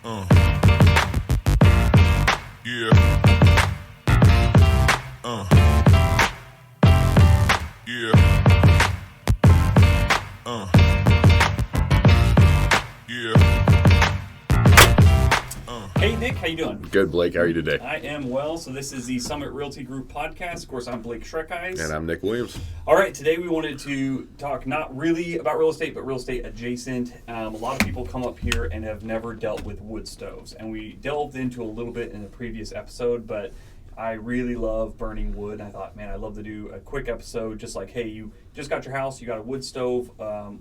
Yeah. Yeah. Hey Nick, how you doing? Good, Blake. How are you today? I am well. So this is the Summit Realty Group podcast. Of course, I'm Blake Shrekeyes. And I'm Nick Williams. All right, today we wanted to talk not really about real estate, but real estate adjacent. A lot of people come up here and have never dealt with wood stoves, and we delved into a little bit in the previous episode, but I really love burning wood. I thought, man, I'd love to do a quick episode, just like, hey, you just got your house, you got a wood stove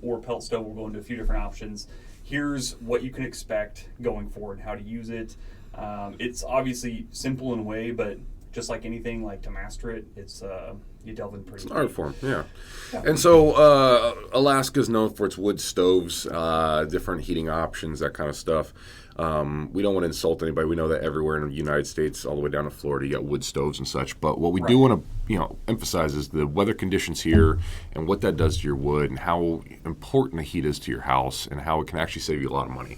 or pelt stove. We'll go into a few different options. Here's what you can expect going forward and how to use it. It's obviously simple in a way, but just like anything, like to master it, it's you delve in pretty. It's an art form, yeah. And so Alaska is known for its wood stoves, different heating options, that kind of stuff. We don't want to insult anybody. We know that everywhere in the United States, all the way down to Florida, you got wood stoves and such. But what we do want to, emphasize is the weather conditions here and what that does to your wood and how important the heat is to your house and how it can actually save you a lot of money.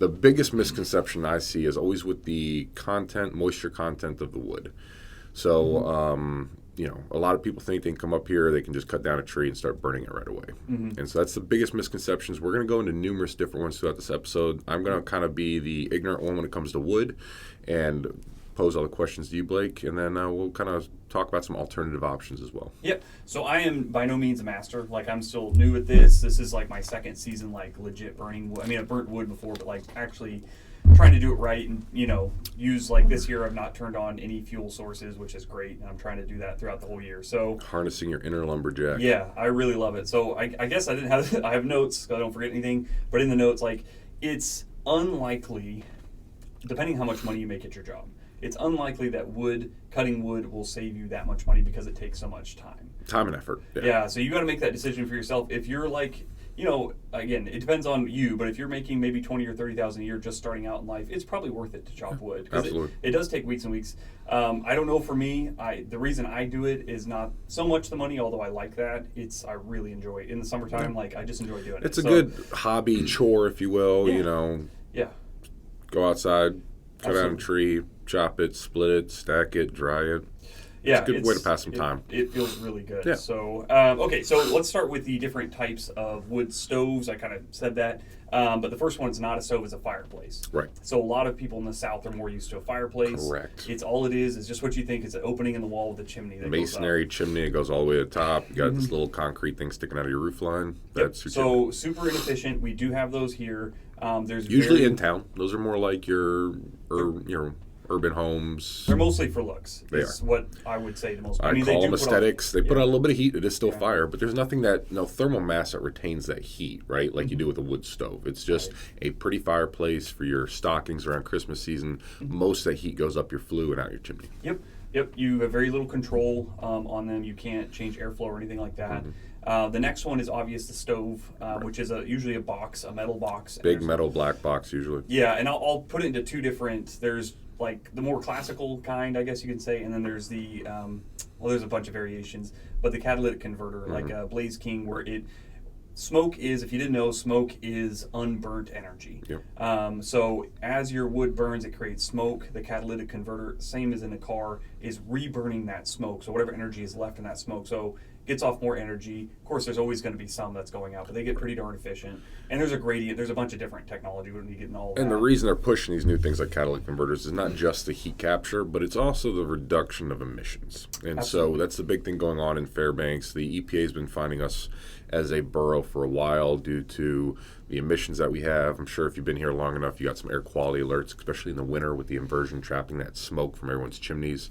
The biggest misconception I see is always with the moisture content of the wood. So, a lot of people think they can come up here, they can just cut down a tree and start burning it right away. Mm-hmm. And so that's the biggest misconceptions. We're going to go into numerous different ones throughout this episode. I'm going to kind of be the ignorant one when it comes to wood and pose all the questions to you, Blake, and then we'll kind of talk about some alternative options as well. Yep. So I am by no means a master. Like, I'm still new at this. This is like my second season, like legit burning wood. I mean, I've burnt wood before, but like actually trying to do it right and, use like this year I've not turned on any fuel sources, which is great. And I'm trying to do that throughout the whole year. So harnessing your inner lumberjack. Yeah, I really love it. So I guess I have notes so I don't forget anything, but in the notes, like, it's unlikely, depending how much money you make at your job, it's unlikely that cutting wood will save you that much money because it takes so much time. Time and effort. Yeah, so you got to make that decision for yourself. If you're like, again, it depends on you, but if you're making maybe $20,000 or $30,000 a year just starting out in life, it's probably worth it to chop wood. Absolutely. It does take weeks and weeks. I don't know, for me, the reason I do it is not so much the money, although I like that. I really enjoy it. In the summertime, I just enjoy doing it. It's a good hobby, chore, if you will, Yeah. Go outside, cut down a tree, chop it, split it, stack it, dry it. Yeah, it's a good way to pass some time. It feels really good. Yeah. So, so let's start with the different types of wood stoves. I kind of said that. But the first one is not a stove, it's a fireplace. Right. So a lot of people in the South are more used to a fireplace. Correct. It's all it is just what you think. It's an opening in the wall with a chimney that masonry goes up. chimney, it goes all the way to the top. You got this little concrete thing sticking out of your roof line. That's so super inefficient. We do have those here. There's usually in town. Those are more like your urban homes. They're mostly for looks. They is are. What I would say the most. I call them aesthetics. They put out a little bit of heat. It is still fire, but there's nothing thermal mass that retains that heat, right? Like you do with a wood stove. It's just a pretty fireplace for your stockings around Christmas season. Most of that heat goes up your flue and out your chimney. Yep. You have very little control on them. You can't change airflow or anything like that. The next one is the stove, which is usually a box, a metal box. Big metal black box usually. Yeah, and I'll put it into two different. There's like the more classical kind, I guess you could say, and then there's the there's a bunch of variations, but the catalytic converter, like a Blaze King, where smoke is, if you didn't know, smoke is unburnt energy. Yep. So as your wood burns, it creates smoke. The catalytic converter, same as in a car, is reburning that smoke. So whatever energy is left in that smoke, so gets off more energy. Of course, there's always going to be some that's going out, but they get pretty darn efficient. And there's a gradient. There's a bunch of different technology when you get in all of that. And the reason they're pushing these new things like catalytic converters is not just the heat capture, but it's also the reduction of emissions. And so that's the big thing going on in Fairbanks. The EPA has been finding us as a borough for a while due to the emissions that we have. I'm sure if you've been here long enough, you got some air quality alerts, especially in the winter with the inversion trapping that smoke from everyone's chimneys.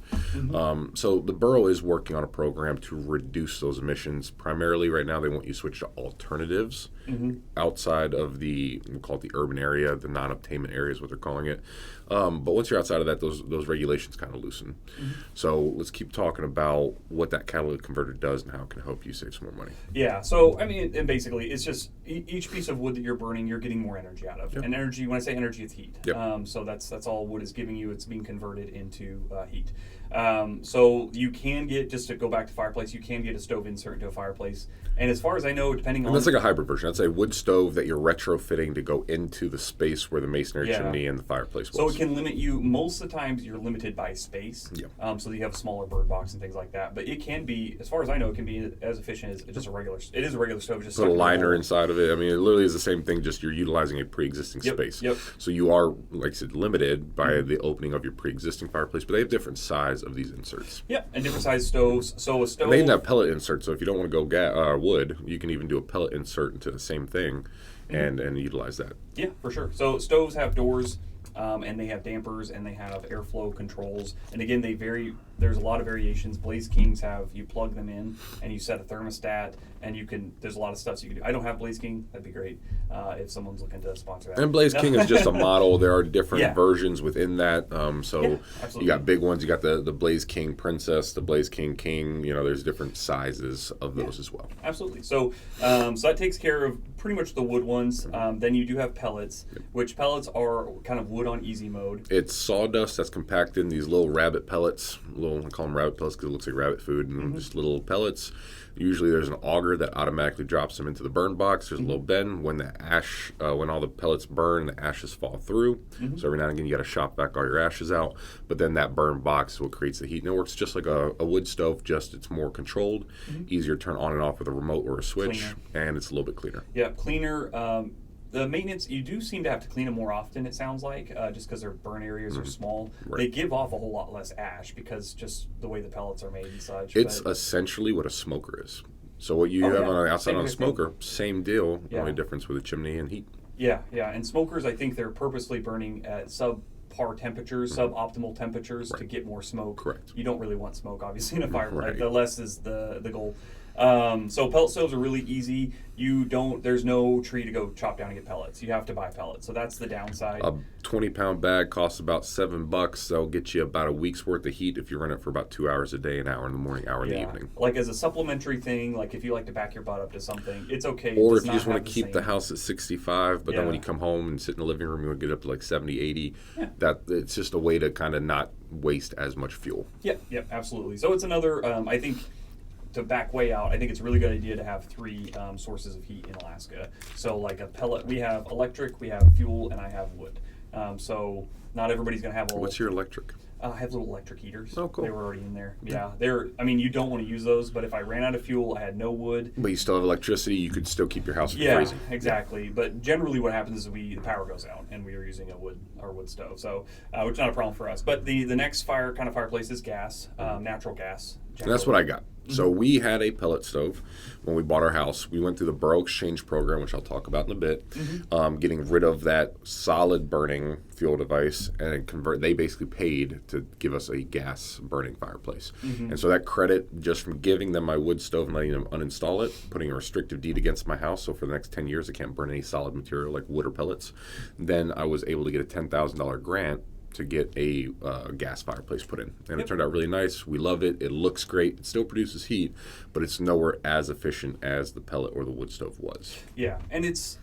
So the borough is working on a program to reduce those emissions. Primarily right now, they want you to switch to alternatives outside of we'll call it the urban area, the non-obtainment area is what they're calling it. But once you're outside of that, those regulations kind of loosen. So let's keep talking about what that catalytic converter does and how it can help you save some more money. Yeah, so I mean, and basically, it's just each piece of wood that you're burning, you're getting more energy out of. And energy, when I say energy, it's heat. So that's all wood is giving you. It's being converted into heat. So you can get, just to go back to fireplace, you can get a stove insert into a fireplace. And as far as I know, depending on... And that's like a hybrid version. That's a wood stove that you're retrofitting to go into the space where the masonry chimney and the fireplace was. So it can limit you, most of the times you're limited by space. Yeah. So you have a smaller bird box and things like that. But it can be, as far as I know, it can be as efficient as just a regular, it is a regular stove. Just put a liner inside of it. I mean, it literally is the same thing, just you're utilizing a pre-existing space. So you are, like I said, limited by the opening of your pre-existing fireplace, but they have different size of these inserts. Yeah, and different size stoves. So a stove... And they even have pellet inserts, so if you don't want to go wood, you can even do a pellet insert into the same thing and utilize that. Yeah, for sure. So stoves have doors, and they have dampers, and they have airflow controls. And again, they vary. There's a lot of variations. Blaze Kings have, you plug them in, and you set a thermostat, and you can, there's a lot of stuff you can do. I don't have Blaze King. That'd be great if someone's looking to sponsor that. And Blaze King is just a model. There are different versions within that. So you got big ones. You got the Blaze King Princess, the Blaze King King. You know, there's different sizes of those as well. Absolutely. So so that takes care of pretty much the wood ones. Then you do have pellets, which pellets are kind of wood on easy mode. It's sawdust that's compacted in these little rabbit pellets. I call them rabbit pellets because it looks like rabbit food, and just little pellets. Usually there's an auger that automatically drops them into the burn box. There's a little bend when the ash, when all the pellets burn, the ashes fall through. So every now and again you got to shop back all your ashes out. But then that burn box is what creates the heat. And it works just like a wood stove, just it's more controlled, easier to turn on and off with a remote or a switch, and it's a little bit cleaner. Yeah, cleaner. The maintenance, you do seem to have to clean them more often, it sounds like, just because their burn areas are small. Right. They give off a whole lot less ash because just the way the pellets are made and such. It's essentially what a smoker is. So what you have on the outside on a smoker, same deal, only difference with a chimney and heat. Yeah. And smokers, I think they're purposely burning at subpar temperatures, suboptimal temperatures to get more smoke. Correct. You don't really want smoke, obviously, in a fire. Like, the less is the goal. So pellet stoves are really easy. There's no tree to go chop down and get pellets. You have to buy pellets. So that's the downside. A 20-pound bag costs about $7. They'll get you about a week's worth of heat if you run it for about 2 hours a day, an hour in the morning, hour in the evening. Like as a supplementary thing, like if you like to back your butt up to something, it's okay. Or if you just want to keep the house at 65, but then when you come home and sit in the living room, you want to get up to like 70, 80. That it's just a way to kind of not waste as much fuel. Yep, absolutely. So it's another, I think, to back way out, I think it's a really good idea to have 3 sources of heat in Alaska. So like a pellet, we have electric, we have fuel, and I have wood. So not everybody's going to have all... What's your electric? I have little electric heaters. Oh, cool. They were already in there. Yeah, you don't want to use those, but if I ran out of fuel, I had no wood. But you still have electricity, you could still keep your house from freezing. Yeah, exactly. But generally what happens is the power goes out, and we are using our wood stove. So, which is not a problem for us. But the next kind of fireplace is gas, natural gas. And that's what I got. So we had a pellet stove when we bought our house. We went through the borough exchange program, which I'll talk about in a bit, getting rid of that solid burning fuel device and they basically paid to give us a gas burning fireplace. And so that credit, just from giving them my wood stove and letting them uninstall it, putting a restrictive deed against my house, so for the next 10 years I can't burn any solid material like wood or pellets, then I was able to get a $10,000 grant to get a gas fireplace put in. And it turned out really nice. We love it. It looks great. It still produces heat, but it's nowhere as efficient as the pellet or the wood stove was. Yeah, and it's,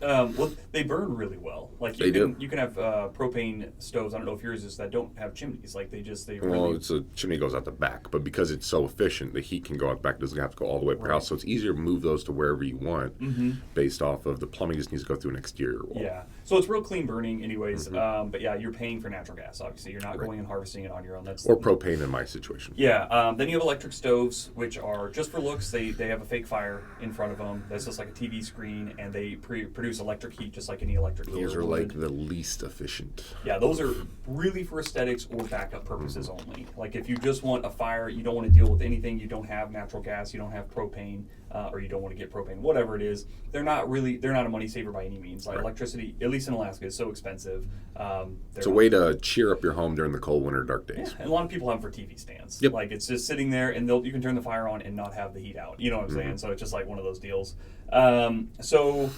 they burn really well. Like you can have propane stoves, I don't know if yours is, that don't have chimneys. Like it's a chimney goes out the back, but because it's so efficient, the heat can go out the back. It doesn't have to go all the way up your house. So it's easier to move those to wherever you want based off of the plumbing just needs to go through an exterior wall. Yeah, so it's real clean burning anyways. But yeah, you're paying for natural gas. Obviously, you're not going and harvesting it on your own. Or propane in my situation. Yeah. Then you have electric stoves, which are just for looks. They have a fake fire in front of them. That's just like a TV screen, and they produce electric heat just like any electric heater. Those are like the least efficient. Yeah, those are really for aesthetics or backup purposes only. Like if you just want a fire, you don't want to deal with anything, you don't have natural gas, you don't have propane, or you don't want to get propane, whatever it is, they're not a money saver by any means. Like electricity, at least in Alaska, is so expensive. It's a way to cheer up your home during the cold winter dark days. Yeah, and a lot of people have them for TV stands. Yep. Like it's just sitting there, and you can turn the fire on and not have the heat out. You know what I'm saying? So it's just like one of those deals. So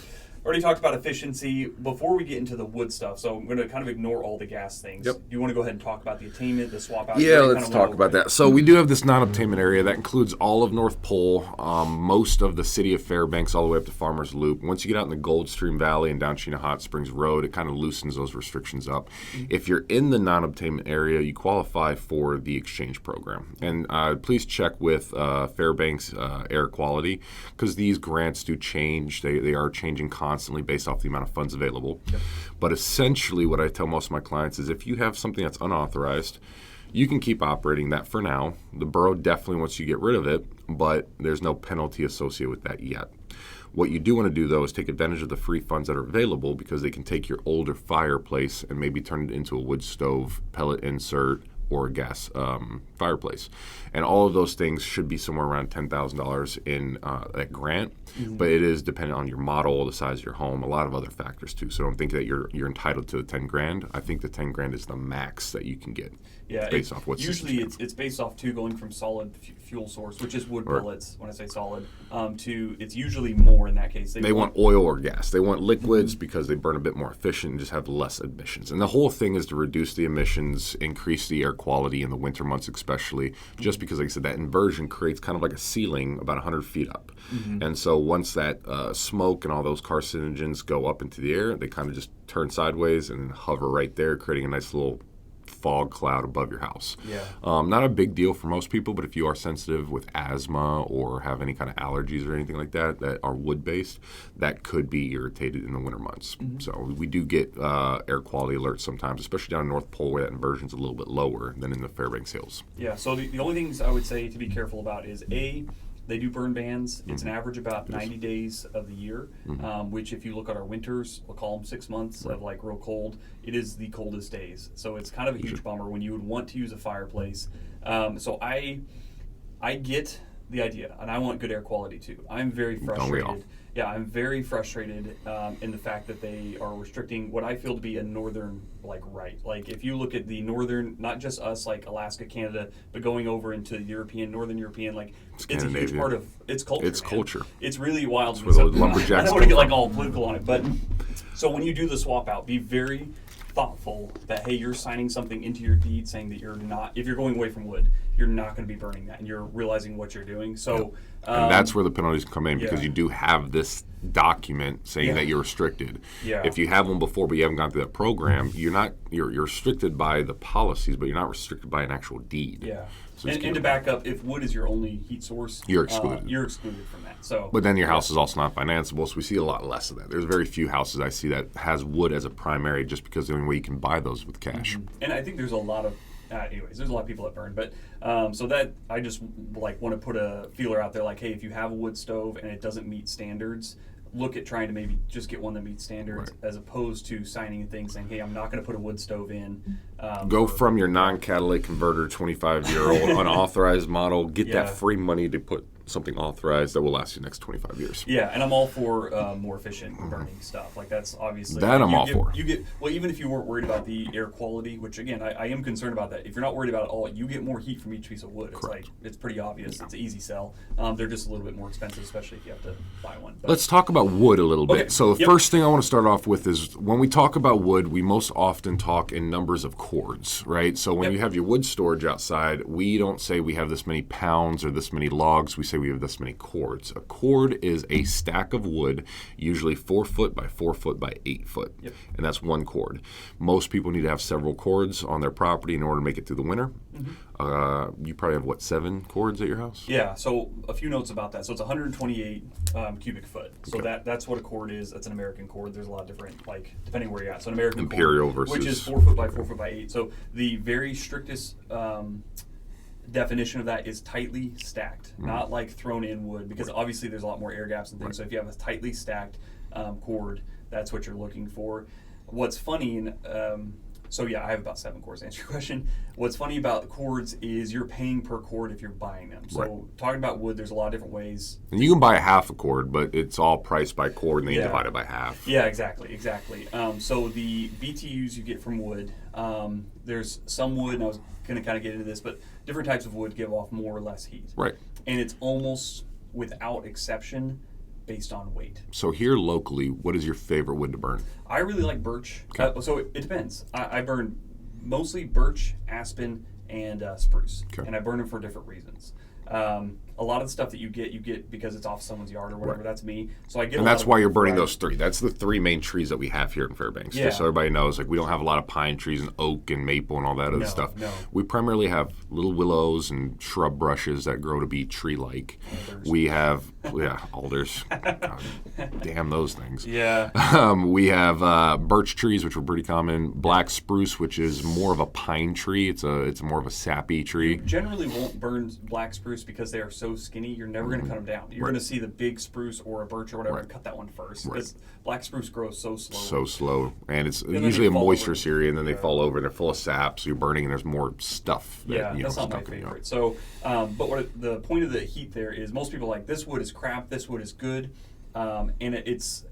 already talked about efficiency. Before we get into the wood stuff, so I'm going to kind of ignore all the gas things. Yep. Do you want to go ahead and talk about the attainment, the swap out? Yeah, let's talk about that. So we do have this non-obtainment area that includes all of North Pole, most of the city of Fairbanks, all the way up to Farmers Loop. Once you get out in the Gold Stream Valley and down Chena Hot Springs Road, it kind of loosens those restrictions up. If you're in the non-obtainment area, you qualify for the exchange program. And please check with Fairbanks Air Quality, because these grants do change. They are changing constantly based off the amount of funds available. Yep. But essentially what I tell most of my clients is if you have something that's unauthorized, you can keep operating that for now. The borough definitely wants you to get rid of it, but there's no penalty associated with that yet. What you do want to do, though, is take advantage of the free funds that are available, because they can take your older fireplace and maybe turn it into a wood stove, pellet insert, or a gas fireplace. And all of those things should be somewhere around $10,000 in that grant, but it is dependent on your model, the size of your home, a lot of other factors too. So don't think that you're entitled to the 10 grand. I think the 10 grand is the max that you can get. Yeah, based off what's usually it's based off going from solid fuel source, which is wood pellets. When I say solid, to it's usually more in that case. They want oil or gas. They want liquids because they burn a bit more efficient and just have less emissions. And the whole thing is to reduce the emissions, increase the air quality in the winter months especially, just because, like I said, that inversion creates kind of like a ceiling about 100 feet up. And so once that smoke and all those carcinogens go up into the air, they kind of just turn sideways and hover right there, creating a nice little fog cloud above your house. Yeah. Not a big deal for most people, but if you are sensitive with asthma or have any kind of allergies or anything like that that are wood-based, that could be irritated in the winter months. So we do get air quality alerts sometimes, especially down in North Pole where that inversion's a little bit lower than in the Fairbanks Hills. Yeah, so the only things I would say to be careful about is they do burn bans. It's an average about 90 days of the year, which if you look at our winters, we'll call them 6 months of like real cold, it is the coldest days. So it's kind of a huge bummer when you would want to use a fireplace. So I get the idea, and I want good air quality too. I'm very frustrated. Yeah, I'm very frustrated in the fact that they are restricting what I feel to be a northern right. Like if you look at the northern, not just us like Alaska, Canada, but going over into northern European, like it's a huge part of its culture. It's culture. It's really wild. That's where the lumberjacks I don't want to get like all political on it, but so when you do the swap out, be very thoughtful that hey, you're signing something into your deed saying that you're not, if you're going away from wood, you're not going to be burning that, and you're realizing what you're doing. So and that's where the penalties come in, because you do have this document saying that you're restricted. If you have one before but you haven't gone through that program, you're restricted by the policies, but you're not restricted by an actual deed. So and to back up, if wood is your only heat source, you're excluded. You're excluded from that. So, but then your house is also not financeable, so we see a lot less of that. There's very few houses I see that has wood as a primary, just because the only way you can buy those with cash. And I think there's a lot of anyways, there's a lot of people that burn, but so that I just want to put a feeler out there, like, hey, if you have a wood stove and it doesn't meet standards, look at trying to maybe just get one that meets standards, as opposed to signing a thing saying, hey, I'm not going to put a wood stove in. Go from your non-catalytic converter 25-year-old unauthorized model, get that free money to put something authorized that will last you the next 25 years. Yeah, and I'm all for more efficient burning stuff. Like that's obviously that I'm all for. You get even if you weren't worried about the air quality, which again I am concerned about that. If you're not worried about it all, you get more heat from each piece of wood. It's like it's pretty obvious. It's an easy sell. They're just a little bit more expensive, especially if you have to buy one. But, let's talk about wood a little bit. So the first thing I want to start off with is when we talk about wood, we most often talk in numbers of cords, right? So when you have your wood storage outside, we don't say we have this many pounds or this many logs. We say we have this many cords. A cord is a stack of wood, usually 4 foot by 4 foot by 8 foot, and that's one cord. Most people need to have several cords on their property in order to make it through the winter. You probably have 7 cords at your house? Yeah. So a few notes about that. So it's 128 cubic foot. So that's what a cord is. That's an American cord. There's a lot of different, depending where you're at. So an American Imperial cord, versus, which is 4 foot by 4 foot by 8. So the very strictest definition of that is tightly stacked, not like thrown in wood, because obviously there's a lot more air gaps and things. So if you have a tightly stacked cord, that's what you're looking for. What's funny, I have about 7 cords to answer your question. What's funny about the cords is you're paying per cord if you're buying them. So talking about wood, there's a lot of different ways. And you can buy half a cord, but it's all priced by cord and then you divide it by half. Yeah, exactly. So the BTUs you get from wood, there's some wood, and I was going to kind of get into this, but different types of wood give off more or less heat. Right. And it's almost without exception based on weight. So here locally, what is your favorite wood to burn? I really like birch. Okay. So it depends. I burn mostly birch, aspen, and spruce, Okay. and I burn them for different reasons. A lot of the stuff that you get because it's off someone's yard or whatever. Right. That's me. So I get. And that's why you're burning those three. That's the three main trees that we have here in Fairbanks. Yeah. Just so everybody knows, like we don't have a lot of pine trees and oak and maple and all that other stuff. No. We primarily have little willows and shrub brushes that grow to be tree-like. Alders. We have, alders. God, damn those things. Yeah. We have birch trees, which are pretty common. Black spruce, which is more of a pine tree. It's more of a sappy tree. Generally won't burn black spruce because they are so skinny. You're never going to cut them down. You're Right. going to see the big spruce or a birch or whatever Right. and cut that one first Right. because black spruce grows so slow. So slow, and it's then usually they a fall moisture over. area, and then they Yeah. fall over, and they're full of sap, so you're burning, and there's more stuff. That, Yeah, that's not my stuck in your- favorite. So, but the point of the heat there is most people are like, this wood is crap, this wood is good, and it's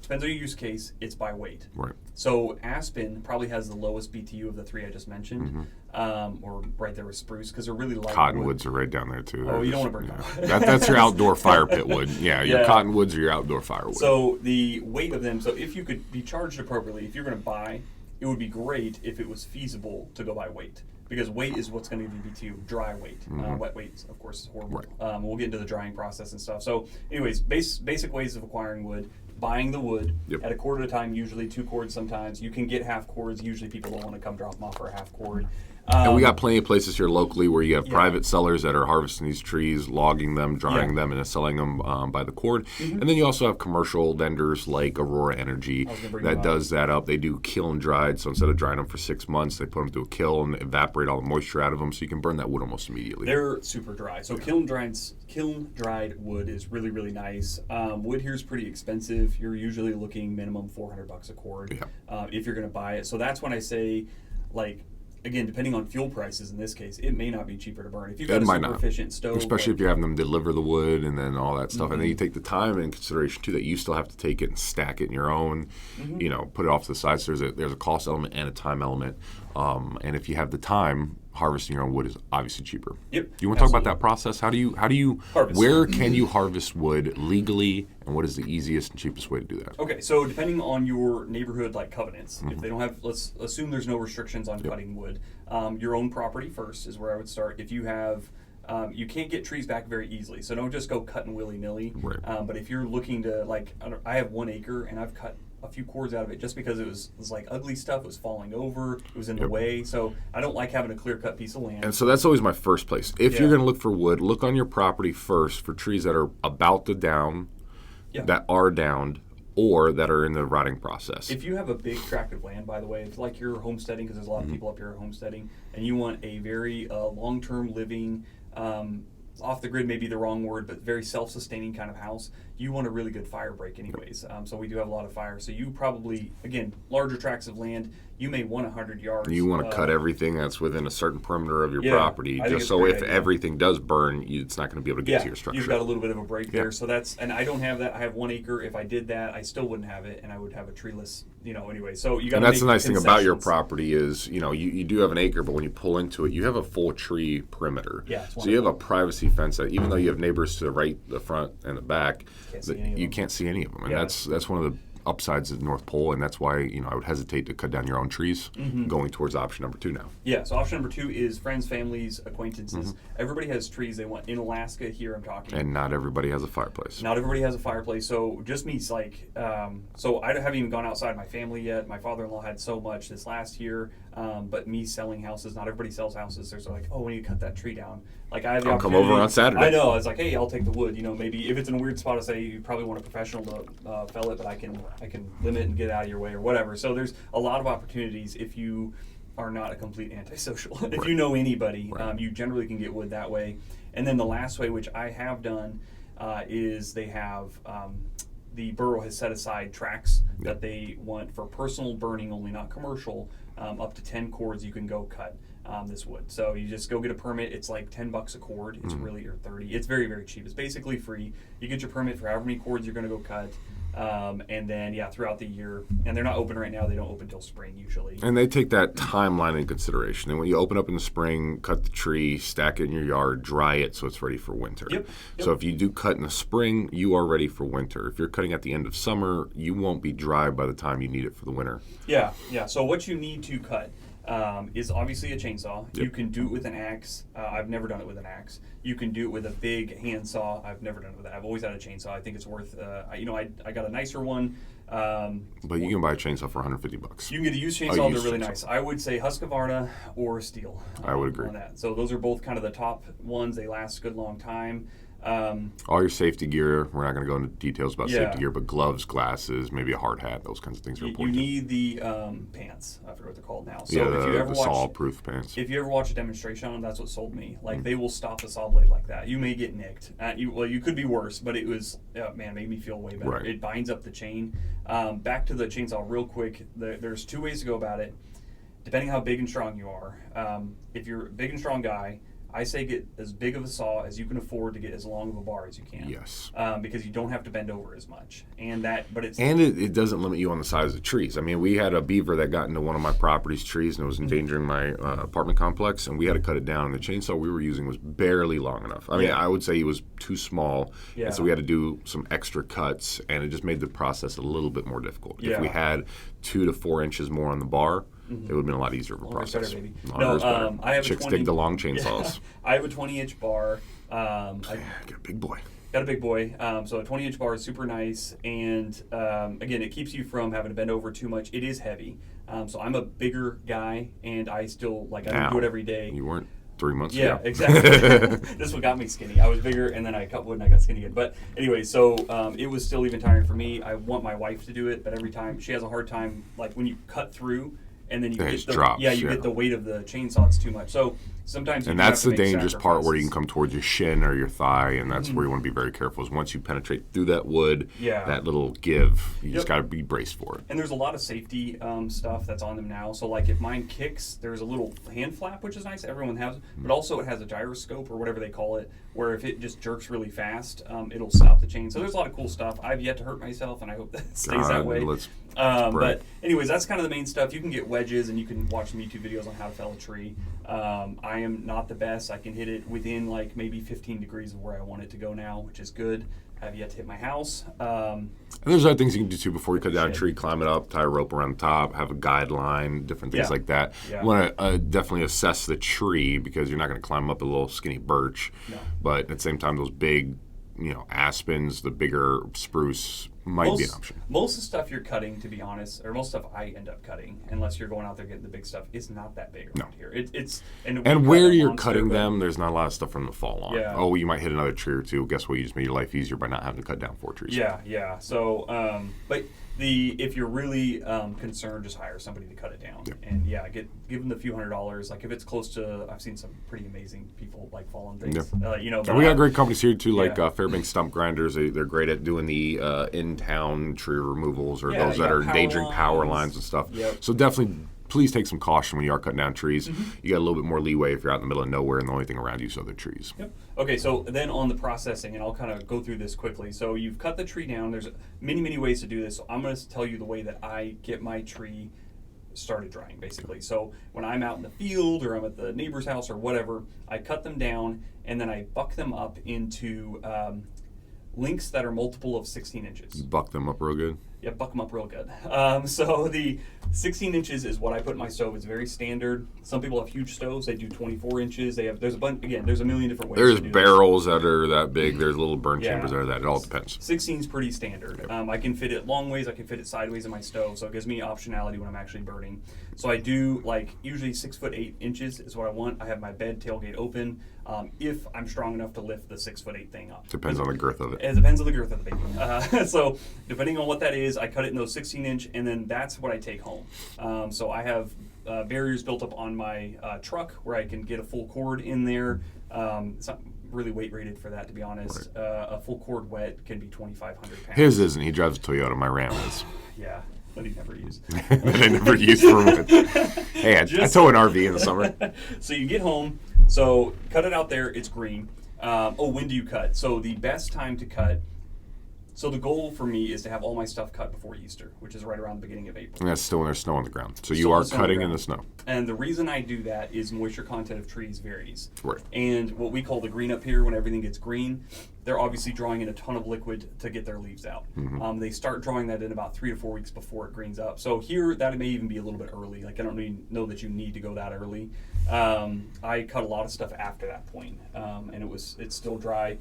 depends on your use case. It's by weight. Right. So aspen probably has the lowest BTU of the three I just mentioned, or right there with spruce because they're really light. Cottonwoods are right down there too. Oh, you don't They're want to burn just- them. That's your outdoor fire pit wood. Yeah, your Yeah. cottonwoods are your outdoor firewood. So the weight of them. So if you could be charged appropriately, if you're going to buy, it would be great if it was feasible to go by weight. Because weight is what's going to give you BTU, dry weight. Wet weight, of course, is horrible. Right. We'll get into the drying process and stuff. So, anyways, basic ways of acquiring wood: buying the wood Yep. at a cord at a time, usually 2 cords. Sometimes you can get half cords. Usually, people don't want to come drop them off for a half cord. And we got plenty of places here locally where you have private sellers that are harvesting these trees, logging them, drying them, and selling them by the cord. And then you also have commercial vendors like Aurora Energy that does that up. They do kiln dried, so instead of drying them for 6 months, they put them through a kiln, evaporate all the moisture out of them, so you can burn that wood almost immediately. They're super dry. So kiln dried wood is really, really nice. Wood here is pretty expensive. You're usually looking minimum $400 a cord if you're going to buy it. So that's when I say, like, again, depending on fuel prices in this case, it may not be cheaper to burn. If you've got a super efficient stove. Especially if you're having them deliver the wood and then all that stuff. And then you take the time in consideration, too, that you still have to take it and stack it in your own, put it off to the side. So there's a cost element and a time element. And if you have the time, harvesting your own wood is obviously cheaper. Yep. Do you want to talk about that process? How do you Harvest. Where can you harvest wood legally, and what is the easiest and cheapest way to do that? Okay, so depending on your neighborhood, like covenants, if they don't have, let's assume there's no restrictions on cutting wood. Your own property first is where I would start. If you have, you can't get trees back very easily, so don't just go cutting willy-nilly. Right. But if you're looking to, like, I have 1 acre and I've cut a few cords out of it just because it was like ugly stuff. It was falling over. It was in the way. So I don't like having a clear-cut piece of land. And so that's always my first place. If you're going to look for wood, look on your property first for trees that are about to down, that are downed, or that are in the rotting process. If you have a big tract of land, by the way, if like you're homesteading, because there's a lot of people up here homesteading, and you want a very long-term living, off the grid may be the wrong word, but very self-sustaining kind of house, you want a really good fire break anyways. So we do have a lot of fire. So you probably, again, larger tracts of land, you may want 100 yards. You want to cut everything that's within a certain perimeter of your property, I think just so it's a if great idea. everything does burn, it's not going to be able to get to your structure. You've got a little bit of a break there. So that's, and I don't have that. I have 1 acre. If I did that, I still wouldn't have it, and I would have a treeless, anyway. So you got. And that's the nice thing about your property is, you do have an acre, but when you pull into it, you have a full tree perimeter. Yeah, it's so you have a privacy fence that even though you have neighbors to the right, the front, and the back, you can't see any of them. And that's one of the upsides of the North Pole, and that's why I would hesitate to cut down your own trees. Going towards option number 2 now. Yeah, so option number 2 is friends, families, acquaintances. Everybody has trees they want. In Alaska, here I'm talking. And not everybody has a fireplace. Not everybody has a fireplace, so just me, like, so I haven't even gone outside my family yet. My father-in-law had so much this last year, but me selling houses, not everybody sells houses. There's like, oh, we need to cut that tree down. Like, I have the opportunity. I'll come over on Saturday. I know. I was like, hey, I'll take the wood. Maybe if it's in a weird spot, I say you probably want a professional to fell it, but I can limit and get out of your way or whatever. So there's a lot of opportunities if you are not a complete antisocial. If you know anybody, you generally can get wood that way. And then the last way, which I have done, is they have the borough has set aside tracts that they want for personal burning only, not commercial. Up to 10 cords you can go cut this wood. So you just go get a permit. It's like $10 a cord. It's really, or 30. It's very, very cheap. It's basically free. You get your permit for however many cords you're going to go cut. And then, throughout the year. And they're not open right now. They don't open till spring usually. And they take that timeline in consideration. And when you open up in the spring, cut the tree, stack it in your yard, dry it so it's ready for winter. Yep. So if you do cut in the spring, you are ready for winter. If you're cutting at the end of summer, you won't be dry by the time you need it for the winter. Yeah. So what you need to cut is obviously a chainsaw. Yep. You can do it with an axe. I've never done it with an axe. You can do it with a big handsaw. I've never done it with that. I've always had a chainsaw. I think it's worth, I got a nicer one. But you can buy a chainsaw for $150. You can get a used chainsaw. They're really nice. I would say Husqvarna or Steel. I would agree. On that. So those are both kind of the top ones. They last a good long time. All your safety gear, we're not going to go into details about Yeah. safety gear, but gloves, glasses, maybe a hard hat, those kinds of things are You important. need the pants. I forget what they're called now. So Yeah, if you ever the watch, saw-proof pants. if you ever watch a demonstration on them, that's what sold me. Like they will stop a saw blade like that. You may get nicked. You could be worse, but it was made me feel way better. Right. It binds up the chain. Back to the chainsaw real quick. There's two ways to go about it, depending how big and strong you are. If you're a big and strong guy, I say get as big of a saw as you can afford to get as long of a bar as you can. Yes. Because you don't have to bend over as much. And it doesn't limit you on the size of the trees. I mean, we had a beaver that got into one of my property's trees and it was endangering my apartment complex, and we had to cut it down. And the chainsaw we were using was barely long enough. I mean, I would say he was too small, and so we had to do some extra cuts, and it just made the process a little bit more difficult. If we had 2 to 4 inches more on the bar, it would have been a lot easier of a process. Better, baby. I have Chicks a 20, dig the long chainsaws. I have a 20-inch bar. I got a big boy. Got a big boy. So a 20-inch bar is super nice, and again, it keeps you from having to bend over too much. It is heavy. So I'm a bigger guy, and I still I don't do it every day. You weren't 3 months ago. ago. Exactly. This one got me skinny. I was bigger, and then I cut wood, and I got skinny again. But anyway, so it was still even tiring for me. I want my wife to do it, but every time she has a hard time, like when you cut through, and then you get get the weight of the chainsaw. It's too much. So sometimes and that's the dangerous part where you can come towards your shin or your thigh, and that's where you want to be very careful. Is once you penetrate through that wood, that little give, you just got to be braced for it. And there's a lot of safety stuff that's on them now. So like if mine kicks, there's a little hand flap, which is nice. Everyone has, but also it has a gyroscope or whatever they call it, where if it just jerks really fast, it'll stop the chain. So there's a lot of cool stuff. I've yet to hurt myself, and I hope that stays that way. But anyways, that's kind of the main stuff. You can get wedges, and you can watch some YouTube videos on how to fell a tree. I am not the best. I can hit it within like maybe 15 degrees of where I want it to go now, which is good. I have yet to hit my house. And there's other things you can do too before you cut down a tree. Climb it up, tie a rope around the top, have a guideline, different things like that. Yeah. You want to definitely assess the tree, because you're not going to climb up a little skinny birch. No. But at the same time, those big, aspens, the bigger spruce might be an option. Most of the stuff you're cutting, to be honest, or most stuff I end up cutting, unless you're going out there getting the big stuff, is not that big around here. And where you're cutting them, there's not a lot of stuff for them to fall on. Yeah. Oh, you might hit another tree or two. Guess what? You just made your life easier by not having to cut down 4 trees. Yeah. So, but if you're really concerned, just hire somebody to cut it down. Yep. And give them the few $100s. Like if it's close to, I've seen some pretty amazing people like fall on things. Yep. But we got great companies here too, like Fairbanks Stump Grinders. They're great at doing the in-town tree removals, or those that are endangering power lines and stuff. Yep. So definitely, please take some caution when you are cutting down trees. You got a little bit more leeway if you're out in the middle of nowhere and the only thing around you is other trees. Yep. Okay, so then on the processing, and I'll kind of go through this quickly. So you've cut the tree down. There's many, many ways to do this. So I'm going to tell you the way that I get my tree started drying, basically. So when I'm out in the field or I'm at the neighbor's house or whatever, I cut them down and then I buck them up into links that are multiple of 16 inches. You buck them up real good? Yeah, buck them up real good. So the 16 inches is what I put in my stove. It's very standard. Some people have huge stoves. They do 24 inches. There's a bunch, again, there's a million different ways There's to do barrels that are that big. There's little burn chambers that are that. It all depends. 16 is pretty standard. Yep. I can fit it long ways. I can fit it sideways in my stove. So it gives me optionality when I'm actually burning. So I do usually 6 foot 8 inches is what I want. I have my bed tailgate open. If I'm strong enough to lift the 6 foot 8 thing up. Depends on the girth of it. It depends on the girth of the baby. So depending on what that is, I cut it in those 16 inch, and then that's what I take home. So I have barriers built up on my truck where I can get a full cord in there. really weight rated for that, to be honest. A full cord wet can be 2,500 pounds. His isn't. He drives a Toyota. My Ram is. Yeah, that he never used. That I never used for wood. Hey, I tow an RV in the summer. So you get home, so cut it out there, it's green. When do you cut? So the best time to cut, so the goal for me is to have all my stuff cut before Easter, which is right around the beginning of April. And that's still when there's snow on the ground. So you are cutting in the snow. And the reason I do that is moisture content of trees varies. Right. And what we call the green up here, when everything gets green, they're obviously drawing in a ton of liquid to get their leaves out. They start drawing that in about 3 to 4 weeks before it greens up. So here, that may even be a little bit early. Like, I don't even know that you need to go that early. I cut a lot of stuff after that point, and it's still dry.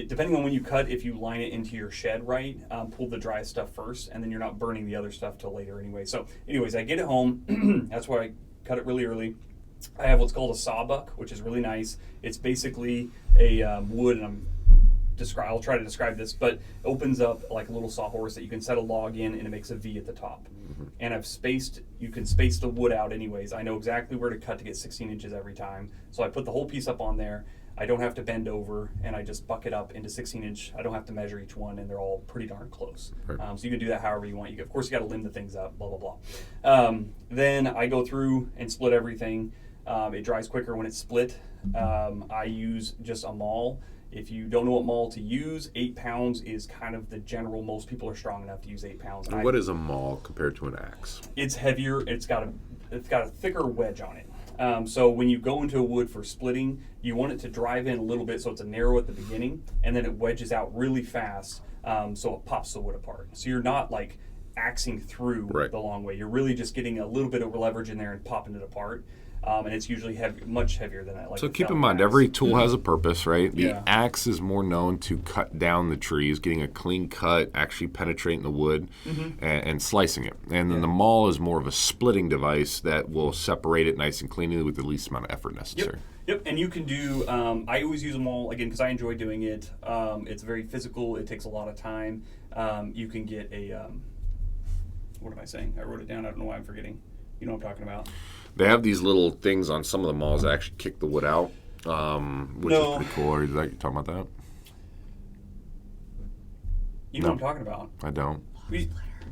Depending on when you cut, if you line it into your shed right, pull the dry stuff first, and then you're not burning the other stuff till later anyway. So anyways, I get it home. That's why I cut it really early. I have what's called a sawbuck, which is really nice. It's basically a wood, and I'll try to describe this, but it opens up like a little sawhorse that you can set a log in, and it makes a V at the top. And you can space the wood out anyways. I know exactly where to cut to get 16 inches every time. So I put the whole piece up on there. I don't have to bend over, and I just buck it up into 16-inch. I don't have to measure each one, and they're all pretty darn close. Right. So you can do that however you want. Of course, you got to limb the things up, blah, blah, blah. Then I go through and split everything. It dries quicker when it's split. I use just a maul. If you don't know what maul to use, 8 pounds is kind of the general. Most people are strong enough to use 8 pounds. And what is a maul compared to an axe? It's heavier. It's got a thicker wedge on it. So when you go into a wood for splitting, you want it to drive in a little bit so it's a narrow at the beginning, and then it wedges out really fast, so it pops the wood apart. So you're not like axing through the long way. You're really just getting a little bit of leverage in there and popping it apart. And it's usually much heavier than that. So keep in mind, every tool has a purpose, right? The axe is more known to cut down the trees, getting a clean cut, actually penetrating the wood, and slicing it. And then the maul is more of a splitting device that will separate it nice and cleanly with the least amount of effort necessary. Yep, and you can do, I always use a maul, again, because I enjoy doing it. It's very physical. It takes a lot of time. You can get what am I saying? I wrote it down. I don't know why I'm forgetting. You know what I'm talking about. They have these little things on some of the mauls that actually kick the wood out, which is pretty cool. Are you talking about that? You know what I'm talking about. I don't.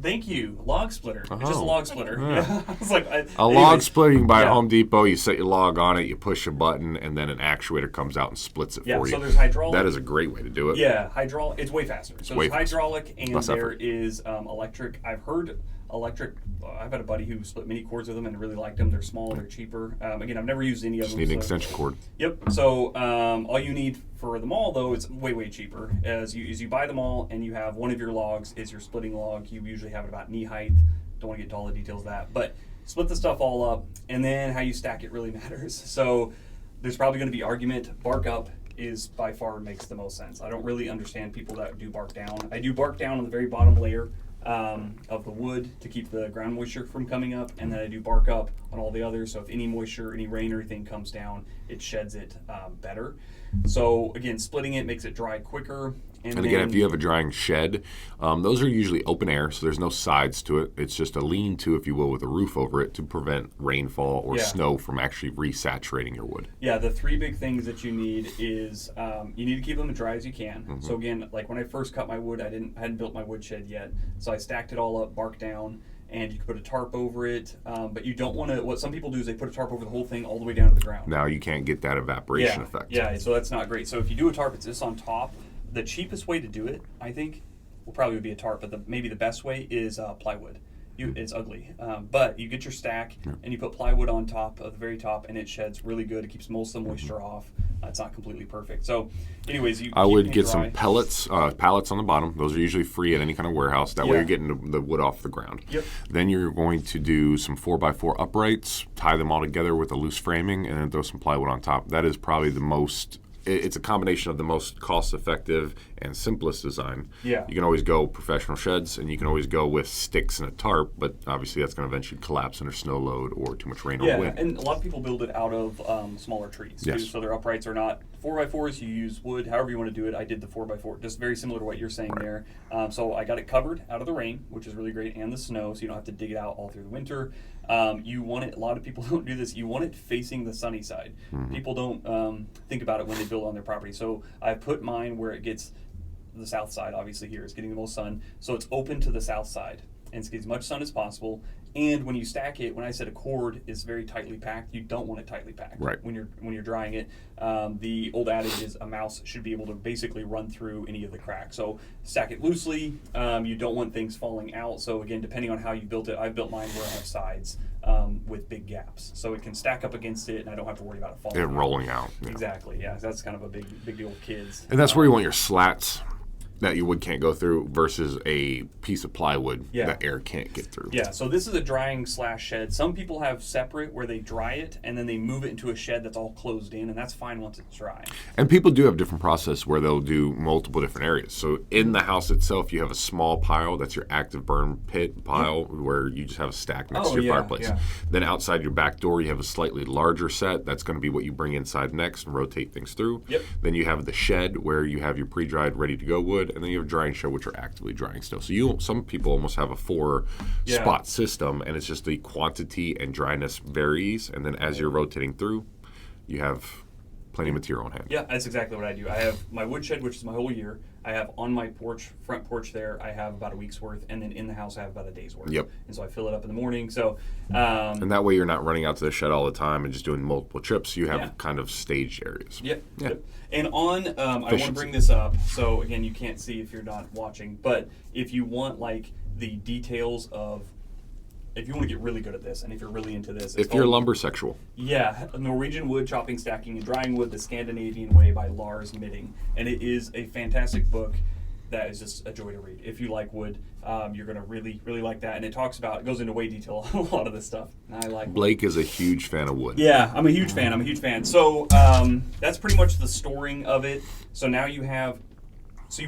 Thank you. Log splitter. It's just a log splitter. Yeah. I was like, log splitter you can buy at Home Depot. You set your log on it, you push a button, and then an actuator comes out and splits it for you. So there's hydraulic. That is a great way to do it. Yeah, hydraulic. It's way faster. So it's hydraulic, and there is electric. I've heard electric. I've had a buddy who split mini cords with them and really liked them. They're small, they're cheaper. Again, I've never used any of them. Just need an extension cord. Yep. So all you need for the maul, though, it's way cheaper. As you buy the maul and you have one of your logs is your splitting log. You usually have it about knee height. Don't want to get into all the details of that, but split the stuff all up, and then how you stack it really matters. So there's probably going to be argument. Bark up is by far makes the most sense. I don't really understand people that do bark down. I do bark down on the very bottom layer of the wood to keep the ground moisture from coming up, and then I do bark up on all the others, so if any moisture, any rain or anything comes down, it sheds it better. So again, splitting it makes it dry quicker. And again, if you have a drying shed, those are usually open air, so there's no sides to it. It's just a lean-to, if you will, with a roof over it to prevent rainfall or snow from actually resaturating your wood. Yeah, the 3 big things that you need is you need to keep them as dry as you can. So again, like when I first cut my wood, I hadn't built my wood shed yet, so I stacked it all up, bark down, and you can put a tarp over it, but you don't want to. What some people do is they put a tarp over the whole thing all the way down to the ground. Now you can't get that evaporation effect. Yeah, so that's not great. So if you do a tarp, it's this on top. The cheapest way to do it, I think, will probably be a tarp, but maybe the best way is plywood. It's ugly, but you get your stack and you put plywood on top of the very top, and it sheds really good. It keeps most of the moisture off. It's not completely perfect. So, anyways, I would get some pallets on the bottom. Those are usually free at any kind of warehouse. That way you're getting the wood off the ground. Yep. Then you're going to do some 4x4 uprights, tie them all together with a loose framing, and then throw some plywood on top. That is probably the most. It's a combination of the most cost-effective and simplest design. Yeah. You can always go professional sheds, and you can always go with sticks and a tarp, but obviously that's going to eventually collapse under snow load or too much rain or wind. And a lot of people build it out of smaller trees, too, so their uprights are not 4x4s. You use wood, however you want to do it. I did the 4x4, just very similar to what you're saying there. So I got it covered out of the rain, which is really great, and the snow, so you don't have to dig it out all through the winter. You want it. A lot of people don't do this. You want it facing the sunny side. People don't think about it when they build on their property. So I've put mine where it gets the south side. Obviously, here it's getting the most sun, so it's open to the south side, and it's getting as much sun as possible. And when you stack it, when I said a cord is very tightly packed, you don't want it tightly packed. Right. When you're drying it, the old adage is a mouse should be able to basically run through any of the cracks. So stack it loosely. You don't want things falling out. So again, depending on how you built it, I've built mine where I have sides with big gaps, so it can stack up against it, and I don't have to worry about it falling. And rolling out. Yeah. Exactly. Yeah, that's kind of a big deal with kids. And that's where you want your slats that your wood can't go through versus a piece of plywood that air can't get through. Yeah, so this is a drying / shed. Some people have separate where they dry it and then they move it into a shed that's all closed in, and that's fine once it's dry. And people do have different process where they'll do multiple different areas. So in the house itself, you have a small pile, that's your active burn pit pile, where you just have a stack next to your fireplace. Yeah. Then outside your back door, you have a slightly larger set. That's going to be what you bring inside next and rotate things through. Yep. Then you have the shed where you have your pre-dried, ready-to-go wood, and then you have a drying shed, which are actively drying still. So some people almost have a 4-spot system, and it's just the quantity and dryness varies, and then as you're rotating through, you have plenty of material on hand. Yeah, that's exactly what I do. I have my wood shed, which is my whole year. I have on my front porch there, I have about a week's worth, and then in the house I have about a day's worth. Yep. And so I fill it up in the morning. So, and that way you're not running out to the shed all the time and just doing multiple trips. You have kind of staged areas. Yep. And on, I want to bring this up. So again, you can't see if you're not watching, but if you want like the details of, if you want to get really good at this, and if you're really into this, if you're lumber sexual. Yeah, Norwegian Wood Chopping, Stacking, and Drying Wood the Scandinavian Way by Lars Mitting. And it is a fantastic book that is just a joy to read. If you like wood, you're going to really, really like that. And it goes into way detail on a lot of this stuff. And I like Blake is a huge fan of wood. Yeah, I'm a huge fan. So that's pretty much the storing of it. So now you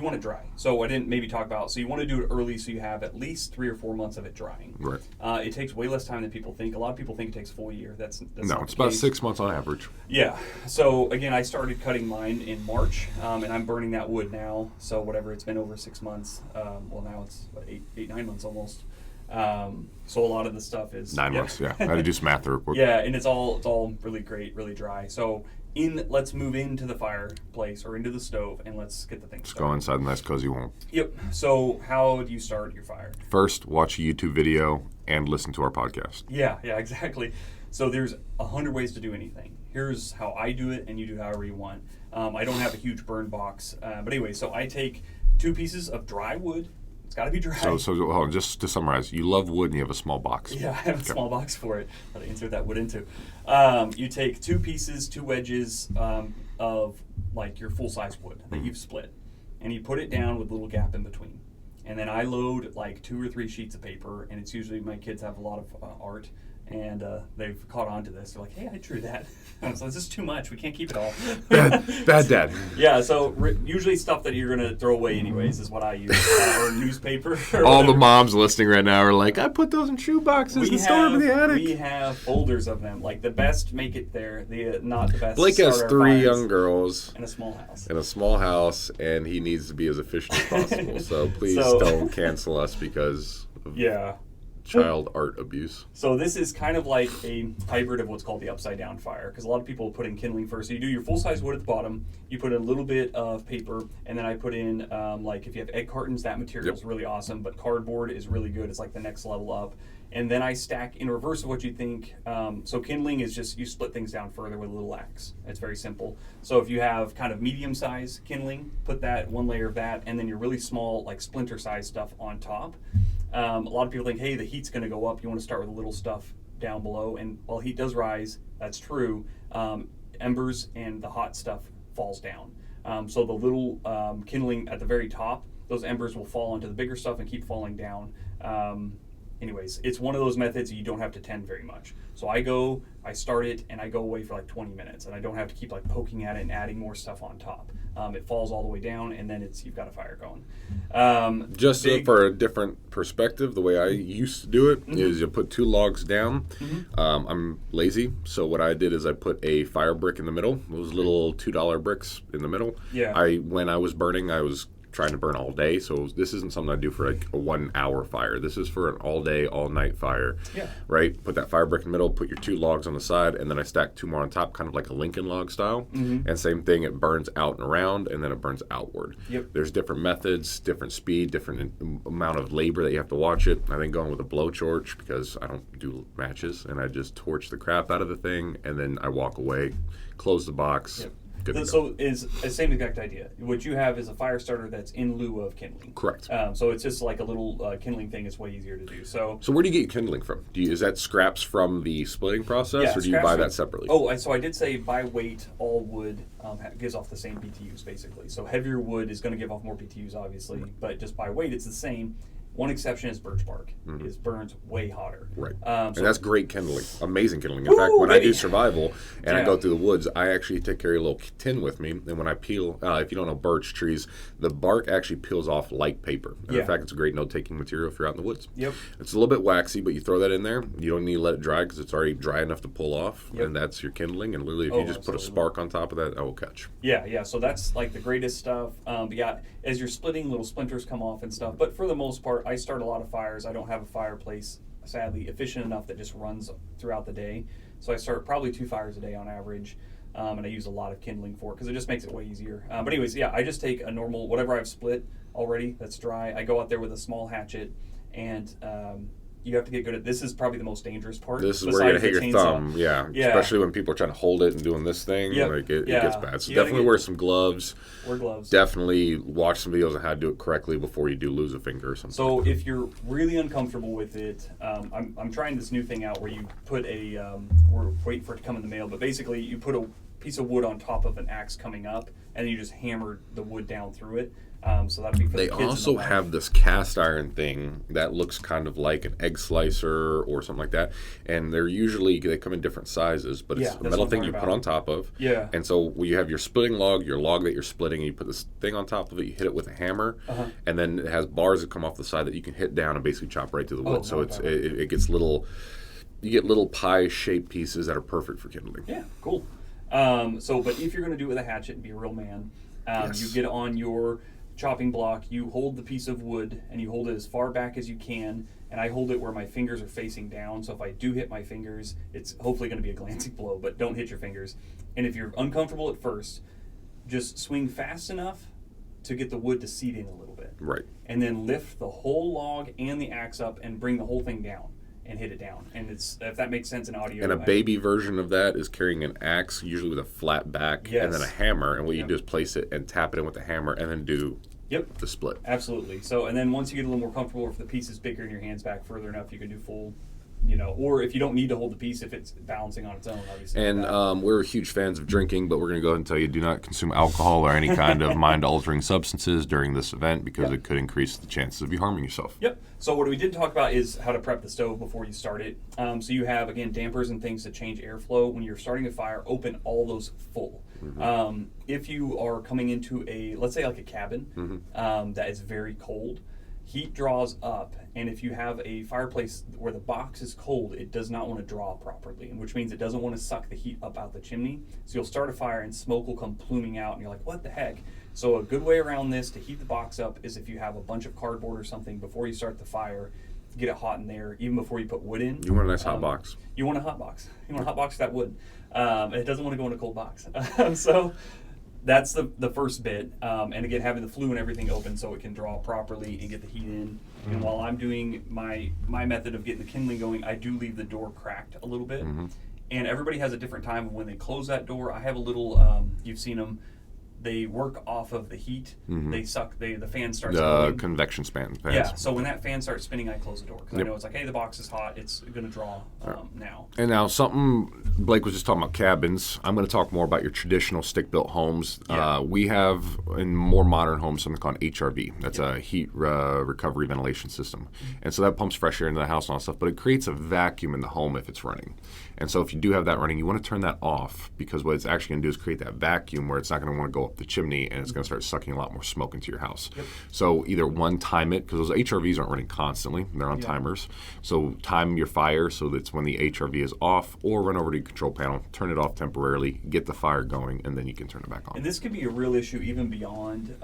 want it dry. So I didn't maybe talk about, so you want to do it early so you have at least 3 or 4 months of it drying. Right. It takes way less time than people think. A lot of people think it takes a full year. That's no, it's about 6 months on average. Yeah. So again, I started cutting mine in March, and I'm burning that wood now. So whatever, it's been over 6 months. Well, now it's 9 months almost. So a lot of the stuff is 9 months. Yeah, I had to do some math real quick. Yeah, and it's all really great, really dry. So let's move into the fireplace or into the stove, and let's get the thing started. Go inside a nice cozy home. Yep. So how do you start your fire? First, watch a YouTube video and listen to our podcast. Yeah, exactly. So there's 100 ways to do anything. Here's how I do it, and you do however you want. I don't have a huge burn box, but anyway, so I take 2 pieces of dry wood. It's got to be dry. So hold on, just to summarize, you love wood and you have a small box. Yeah, I have a small box for it that I insert that wood into. You take 2 pieces, 2 wedges of like your full-size wood that you've split, and you put it down with a little gap in between. And then I load like 2 or 3 sheets of paper, and it's usually, my kids have a lot of art, and they've caught on to this. They're like, hey, I drew that. So this is too much. We can't keep it all. Bad dad. Yeah, so usually stuff that you're going to throw away anyways is what I use. Or newspaper. Or all the moms listening right now are like, I put those in shoe boxes and store them in the attic. We have folders of them. Like the best make it there. The not the best. Blake has 3 young girls. In a small house. In a small house, and he needs to be as efficient as possible. So please don't cancel us because of child art abuse. So this is kind of like a hybrid of what's called the upside down fire, because a lot of people put in kindling first. So you do your full size wood at the bottom, you put in a little bit of paper, and then I put in like if you have egg cartons, that material is really awesome, but cardboard is really good. It's like the next level up. And then I stack in reverse of what you think. So kindling is just, you split things down further with a little axe. It's very simple. So if you have kind of medium size kindling, put that 1 layer of that, and then your really small like splinter size stuff on top. A lot of people think, hey, the heat's going to go up. You want to start with the little stuff down below. And while heat does rise, that's true, embers and the hot stuff falls down. So the little kindling at the very top, those embers will fall into the bigger stuff and keep falling down. Anyways, it's one of those methods you don't have to tend very much. So I start it, and I go away for like 20 minutes, and I don't have to keep like poking at it and adding more stuff on top. It falls all the way down, and then you've got a fire going. For a different perspective, the way I used to do it is you put 2 logs down. I'm lazy, so what I did is I put a fire brick in the middle. Those little $2 bricks in the middle. Yeah. When I was burning, I was trying to burn all day. So this isn't something I do for like a 1 hour fire. This is for an all day, all night fire. Yeah. Right? Put that fire brick in the middle, put your 2 logs on the side, and then I stack 2 more on top, kind of like a Lincoln log style. And same thing, it burns out and around, and then it burns outward. Yep. There's different methods, different speed, different amount of labor that you have to watch it. I think going with a blowtorch because I don't do matches, and I just torch the crap out of the thing, and then I walk away, close the box. Yep. Good to go. So is the same exact idea. What you have is a fire starter that's in lieu of kindling. Correct. So it's just like a little kindling thing. It's way easier to do. So where do you get your kindling from? Is that scraps from the splitting process, or do you buy that separately? So I did say by weight, all wood gives off the same BTUs basically. So heavier wood is going to give off more BTUs, obviously, but just by weight, it's the same. One exception is birch bark. It burns way hotter. Right. So and that's great kindling. Amazing kindling. In fact, when I do survival and I go through the woods, I actually carry a little tin with me. And when I peel, if you don't know birch trees, the bark actually peels off like paper. And in fact, it's a great note-taking material if you're out in the woods. Yep. It's a little bit waxy, but you throw that in there. You don't need to let it dry because it's already dry enough to pull off. And that's your kindling. And literally, if you just put a spark on top of that, will catch. Yeah. So that's like the greatest stuff. But yeah, as you're splitting, little splinters come off and stuff. But for the most part, I start a lot of fires. I don't have a fireplace, sadly, efficient enough that just runs throughout the day. So I start probably 2 fires a day on average. And I use a lot of kindling for it because it just makes it way easier. But anyways, I just take a normal, whatever I've split already that's dry. I go out there with a small hatchet, and you have to get good at this. Is probably the most dangerous part. This is where you're going to hit your thumb. Yeah. Especially when people are trying to hold it and doing this thing. Like it gets bad. So definitely wear some gloves. Wear gloves. Definitely watch some videos on how to do it correctly before you do lose a finger or something. So if you're really uncomfortable with it, I'm trying this new thing out where you put we're waiting for it to come in the mail, but basically you put a piece of wood on top of an axe coming up, and you just hammer the wood down through it. So that'd be for they the kids also have this cast iron thing that looks kind of like an egg slicer or something like that, and they come in different sizes, but it's a metal thing you put on top of. Yeah. And so when you have your splitting log, your log that you're splitting, and you put this thing on top of it, you hit it with a hammer, and then it has bars that come off the side that you can hit down and basically chop right through the wood. So it gets little, you get little pie-shaped pieces that are perfect for kindling. Yeah, cool. But if you're going to do it with a hatchet and be a real man, you get on your chopping block, you hold the piece of wood, and you hold it as far back as you can, and I hold it where my fingers are facing down, so if I do hit my fingers, it's hopefully going to be a glancing blow, but don't hit your fingers. And if you're uncomfortable at first, just swing fast enough to get the wood to seat in a little bit. Right. And then lift the whole log and the axe up and bring the whole thing down and hit it down. And it's, if that makes sense in audio. And a baby version of that is carrying an axe, usually with a flat back, and then a hammer. And what you do is place it and tap it in with the hammer, and then do the split. Absolutely. So, and then once you get a little more comfortable, if the piece is bigger and your hand's back further enough, you can do full, or if you don't need to hold the piece, if it's balancing on its own, obviously. And we're huge fans of drinking, but we're going to go ahead and tell you do not consume alcohol or any kind of mind-altering substances during this event because it could increase the chances of you harming yourself. Yep. So what we did talk about is how to prep the stove before you start it. So you have, again, dampers and things to change airflow. When you're starting a fire, open all those full. If you are coming into let's say like a cabin that is very cold, heat draws up, and if you have a fireplace where the box is cold, it does not want to draw properly, which means it doesn't want to suck the heat up out the chimney. So you'll start a fire and smoke will come pluming out, and you're like, what the heck? So a good way around this to heat the box up is if you have a bunch of cardboard or something before you start the fire, get it hot in there, even before you put wood in. You want a nice hot box. You want a hot box. You want a hot box that wood. And it doesn't want to go in a cold box. So that's the first bit. And again, having the flue and everything open so it can draw properly and get the heat in. And while I'm doing my method of getting the kindling going, I do leave the door cracked a little bit. And everybody has a different time of when they close that door. I have a little, you've seen them, they work off of the heat. They suck, the fan starts going. Convection fan. Yeah, so when that fan starts spinning, I close the door because I know it's like, hey, the box is hot. It's going to draw now. And now something, Blake was just talking about cabins. I'm going to talk more about your traditional stick-built homes. We have, in more modern homes, something called an HRV. That's a heat recovery ventilation system. And so that pumps fresh air into the house and all that stuff, but it creates a vacuum in the home if it's running. And so if you do have that running, you want to turn that off because what it's actually going to do is create that vacuum where it's not going to want to go up the chimney and it's going to start sucking a lot more smoke into your house. So either time it, because those HRVs aren't running constantly, they're on timers. So time your fire so that's when the HRV is off, or run over to your control panel, turn it off temporarily, get the fire going, and then you can turn it back on. And this could be a real issue even beyond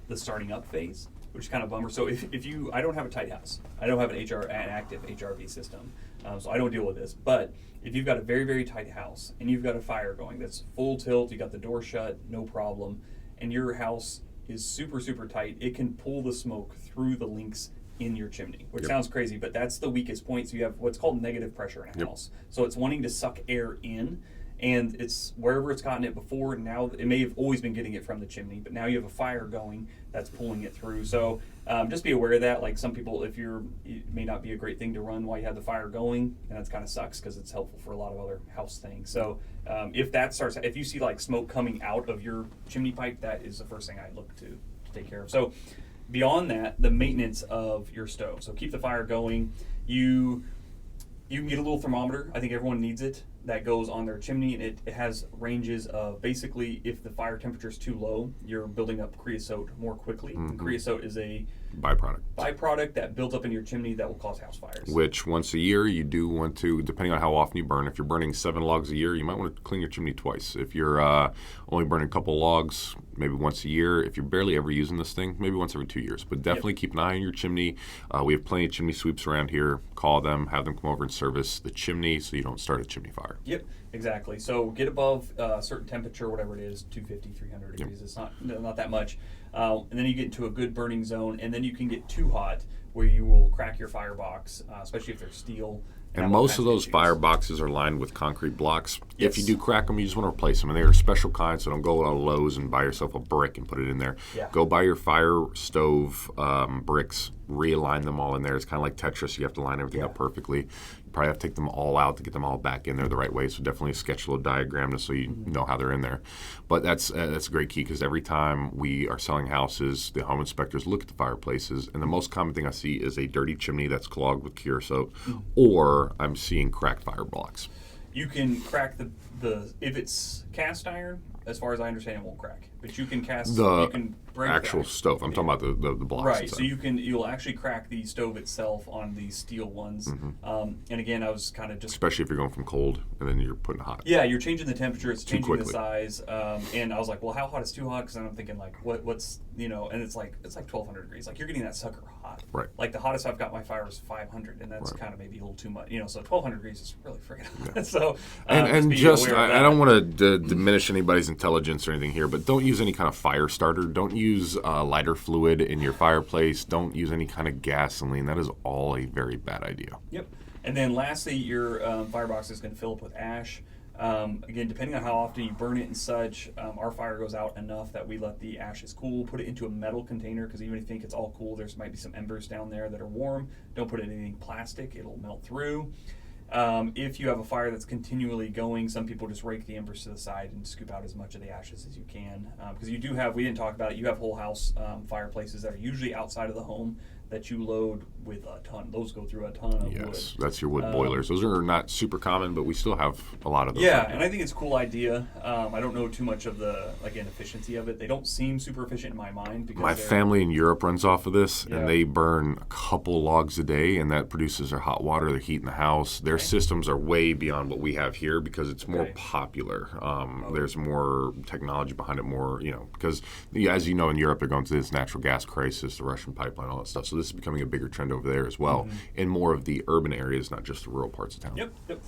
the starting up phase, which is kind of a bummer. So if you, I don't have a tight house. I don't have an active HRV system, so I don't deal with this. But if you've got a very, very tight house and you've got a fire going that's full tilt, you got the door shut, no problem, and your house is super, super tight, it can pull the smoke through the links in your chimney, which sounds crazy, but that's the weakest point. So you have what's called negative pressure in a house. So it's wanting to suck air in, and it's wherever it's gotten it before. Now it may have always been getting it from the chimney, but now you have a fire going that's pulling it through. So just be aware of that. Like some people, it may not be a great thing to run while you have the fire going, and that kind of sucks because it's helpful for a lot of other house things. So if you see like smoke coming out of your chimney pipe, that is the first thing I look to take care of. So beyond that, the maintenance of your stove. So keep the fire going. You can get a little thermometer. I think everyone needs it. That goes on their chimney, and it has ranges of basically if the fire temperature is too low, you're building up creosote more quickly. And creosote is a byproduct that builds up in your chimney that will cause house fires. Which once a year you do want to, depending on how often you burn. If you're burning 7 logs a year, you might want to clean your chimney twice. If you're only burning a couple logs, maybe once a year. If you're barely ever using this thing, maybe once every 2 years. But definitely keep an eye on your chimney. We have plenty of chimney sweeps around here. Call them, have them come over and service the chimney so you don't start a chimney fire. Yep, exactly. So get above a certain temperature, whatever it is, 250, 300 degrees. It's not that much. And then you get into a good burning zone, and then you can get too hot where you will crack your firebox, especially if they're steel. And most of those fireboxes are lined with concrete blocks. Yes. If you do crack them, you just want to replace them. And they are special kinds, so don't go to Lowe's and buy yourself a brick and put it in there. Yeah. Go buy your fire stove bricks, realign them all in there. It's kind of like Tetris. You have to line everything up perfectly. You probably have to take them all out to get them all back in there the right way. So definitely sketch a little diagram just so you know how they're in there. But that's a great key because every time we are selling houses, the home inspectors look at the fireplaces, and the most common thing I see is a dirty chimney that's clogged with creosote, or I'm seeing cracked fire blocks. You can crack the if it's cast iron, as far as I understand, it won't crack. But you can you can break actual stove. I'm talking about the blocks. Right. So you'll actually crack the stove itself on these steel ones. And again, I was kind of just especially if you're going from cold and then you're putting hot. Yeah, you're changing the temperature. It's changing the size. And I was like, well, how hot is too hot? Because I'm thinking like, what's and it's like 1,200 degrees. Like you're getting that sucker hot. Right. Like the hottest I've got my fire is 500, and that's kind of maybe a little too much. So 1,200 degrees is really freaking hot. Yeah. So I don't want to diminish anybody's intelligence or anything here, but don't use any kind of fire starter. Don't use lighter fluid in your fireplace. Don't use any kind of gasoline. That is all a very bad idea. Yep. And then lastly, your firebox is going to fill up with ash. Again, depending on how often you burn it and such, our fire goes out enough that we let the ashes cool, put it into a metal container, because even if you think it's all cool, there might be some embers down there that are warm. Don't put it in anything plastic. It'll melt through. If you have a fire that's continually going, some people just rake the embers to the side and scoop out as much of the ashes as you can. Because you do have, we didn't talk about it, you have whole house fireplaces that are usually outside of the home that you load with a ton. Those go through a ton of wood. Yes, that's your wood boilers. Those are not super common, but we still have a lot of those. Yeah, and I think it's a cool idea. I don't know too much of the, efficiency of it. They don't seem super efficient in my mind. Because my family in Europe runs off of this, and they burn a couple logs a day, and that produces their hot water, their heat in the house. Their systems are way beyond what we have here because it's more popular. There's more technology behind it, more, because as you know, in Europe, they're going through this natural gas crisis, the Russian pipeline, all that stuff. So this is becoming a bigger trend over there as well, in more of the urban areas, not just the rural parts of town. Yep.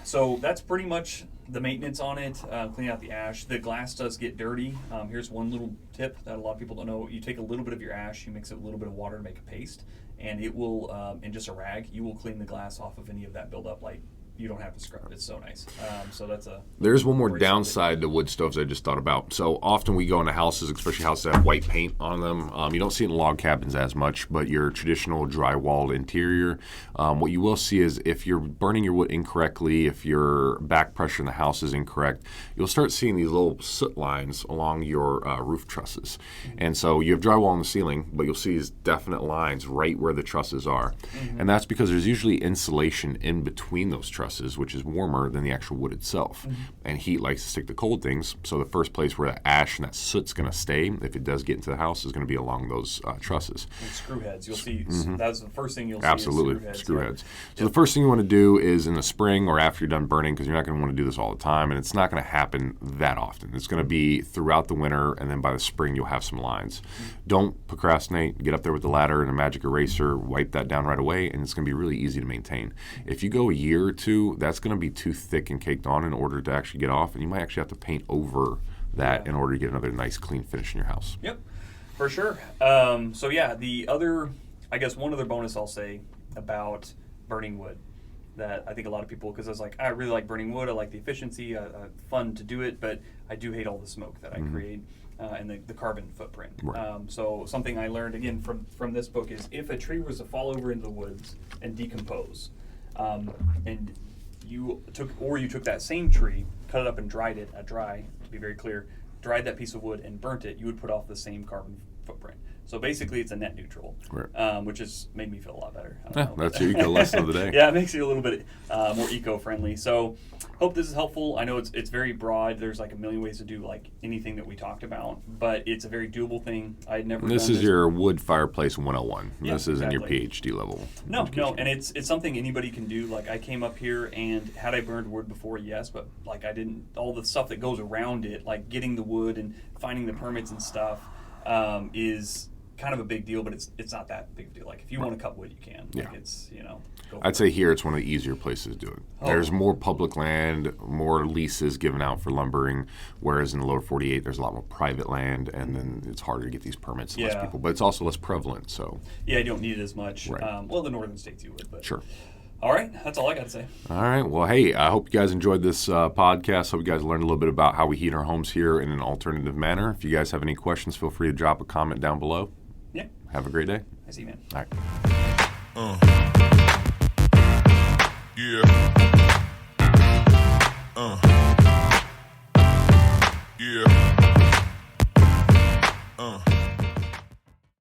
So that's pretty much the maintenance on it, cleaning out the ash. The glass does get dirty. Here's one little tip that a lot of people don't know. You take a little bit of your ash, you mix it with a little bit of water to make a paste, and it will, in just a rag, you will clean the glass off of any of that buildup. Like, you don't have to scrub. It's so nice. So that's There's one more downside to wood stoves I just thought about. So often we go into houses, especially houses that have white paint on them. You don't see it in log cabins as much, but your traditional drywalled interior, what you will see is if you're burning your wood incorrectly, if your back pressure in the house is incorrect, you'll start seeing these little soot lines along your roof trusses. And so you have drywall on the ceiling, but you'll see these definite lines right where the trusses are. And that's because there's usually insulation in between those trusses. trusses, which is warmer than the actual wood itself. Mm-hmm. And heat likes to stick to cold things. So the first place where that ash and that soot's going to stay, if it does get into the house, is going to be along those trusses. And screw heads. You'll see. That's the first thing you'll Absolutely, see. Is screw heads. So the first thing you want to do is in the spring or after you're done burning, because you're not going to want to do this all the time, and it's not going to happen that often. It's going to be throughout the winter, and then by the spring you'll have some lines. Don't procrastinate. Get up there with the ladder and a magic eraser, wipe that down right away, and it's going to be really easy to maintain. If you go a year or two, that's going to be too thick and caked on in order to actually get off, and you might actually have to paint over that in order to get another nice clean finish in your house. Yep, for sure. So yeah, one other bonus I'll say about burning wood that I think a lot of people, because I was like, I really like burning wood, I like the efficiency, fun to do it, but I do hate all the smoke that I create and the carbon footprint. Right. So something I learned again from this book is if a tree was to fall over into the woods and decompose, and you took that same tree, cut it up and dried it dry, to be very clear, dried that piece of wood and burnt it, you would put off the same carbon footprint. So basically, it's a net neutral, right. Which has made me feel a lot better. That's your eco lesson of the day. Yeah, it makes you a little bit more eco-friendly. So hope this is helpful. I know it's very broad. There's like a million ways to do like anything that we talked about, but it's a very doable thing. I'd never done This is your wood fireplace 101. Yeah, this isn't your exactly. PhD level. No, education. and it's something anybody can do. Like I came up here and had I burned wood before, yes, but like I didn't, all the stuff that goes around it, like getting the wood and finding the permits and stuff is kind of a big deal, but it's not that big of a deal. Like if you want to cut wood, you can. Like it's, I'd say here it's one of the easier places to do it. There's more public land, more leases given out for lumbering, whereas in the lower 48 there's a lot more private land, and then it's harder to get these permits and less people. But it's also less prevalent, so. Yeah, you don't need it as much. Right. Well, the northern states you would, but. Sure. All right, that's all I got to say. All right. Well, hey, I hope you guys enjoyed this podcast. Hope you guys learned a little bit about how we heat our homes here in an alternative manner. If you guys have any questions, feel free to drop a comment down below. Yeah. Have a great day. I see you, man. All right. Yeah. Yeah.